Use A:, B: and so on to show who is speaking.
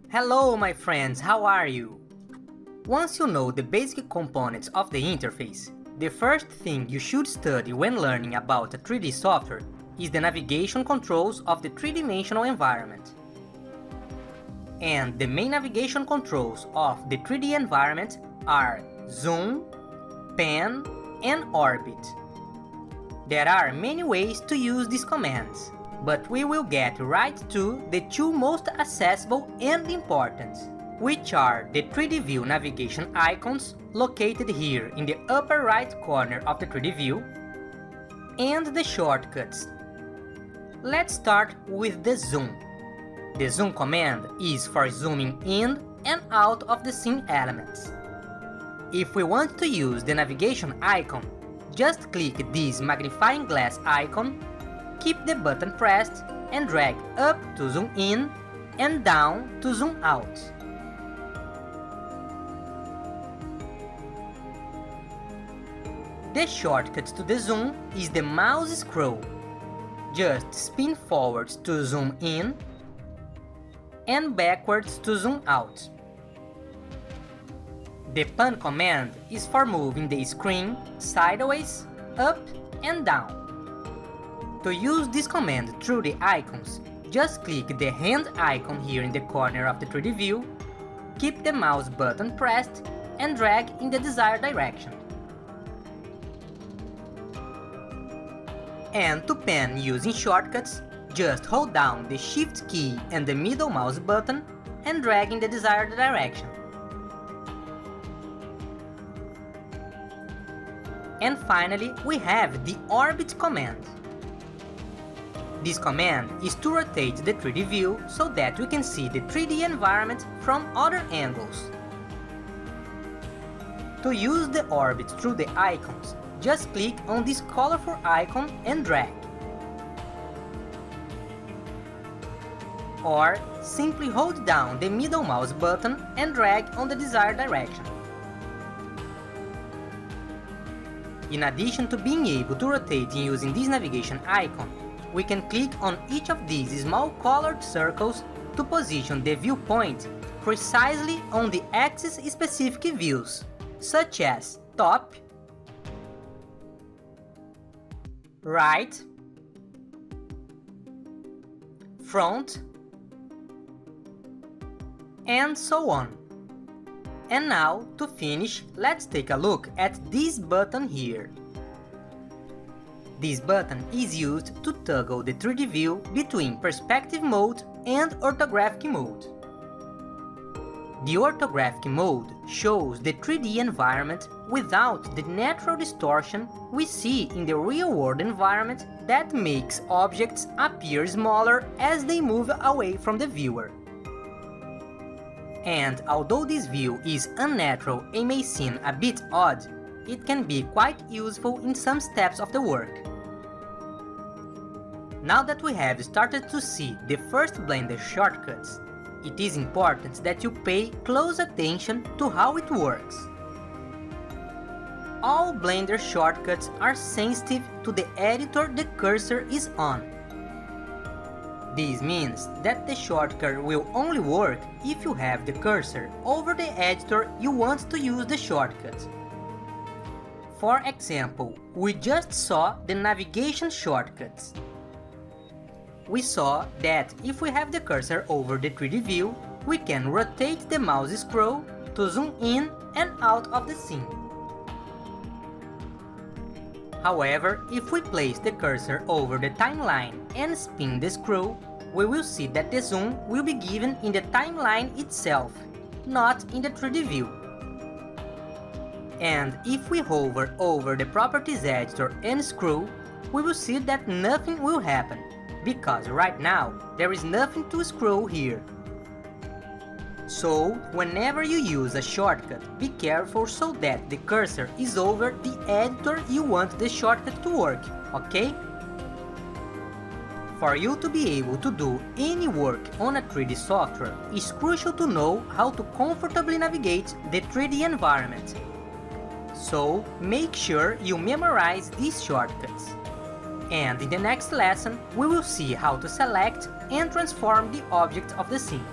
A: Hello my friends, how are you? Once you know the basic components of the interface, the first thing you should study when learning about a 3D software is the navigation controls of the three-dimensional environment. And the main navigation controls of the 3D environment are zoom, pan, and orbit. There are many ways to use these commands, but we will get right to the two most accessible and important, which are the 3D view navigation icons located here in the upper right corner of the 3D view, and the shortcuts. Let's start with the zoom. The zoom command is for zooming in and out of the scene elements. If we want to use the navigation icon, just click this magnifying glass icon, keep the button pressed and drag up to zoom in and down to zoom out. The shortcut to the zoom is the mouse scroll. Just spin forwards to zoom in and backwards to zoom out. The pan command is for moving the screen sideways, up and down. To use this command through the icons, just click the hand icon here in the corner of the 3D view, keep the mouse button pressed and drag in the desired direction. And to pan using shortcuts, just hold down the Shift key and the middle mouse button and drag in the desired direction. And finally, we have the orbit command. This command is to rotate the 3D view so that we can see the 3D environment from other angles. To use the orbit through the icons, just click on this colorful icon and drag. Or simply hold down the middle mouse button and drag on the desired direction. In addition to being able to rotate using this navigation icon, we can click on each of these small colored circles to position the viewpoint precisely on the axis-specific views, such as top, right, front, and so on. And now, to finish, let's take a look at this button here. This button is used to toggle the 3D view between perspective mode and orthographic mode. The orthographic mode shows the 3D environment without the natural distortion we see in the real-world environment that makes objects appear smaller as they move away from the viewer. And although this view is unnatural and may seem a bit odd, it can be quite useful in some steps of the work. Now that we have started to see the first Blender shortcuts, it is important that you pay close attention to how it works. All Blender shortcuts are sensitive to the editor the cursor is on. This means that the shortcut will only work if you have the cursor over the editor you want to use the shortcut. For example, we just saw the navigation shortcuts. We saw that if we have the cursor over the 3D view, we can rotate the mouse scroll to zoom in and out of the scene. However, if we place the cursor over the timeline and spin the scroll, we will see that the zoom will be given in the timeline itself, not in the 3D view. And if we hover over the properties editor and scroll, we will see that nothing will happen, because right now there is nothing to scroll here. So, whenever you use a shortcut, be careful so that the cursor is over the editor you want the shortcut to work, okay? For you to be able to do any work on a 3D software, it's crucial to know how to comfortably navigate the 3D environment. So make sure you memorize these shortcuts. And in the next lesson, we will see how to select and transform the object of the scene.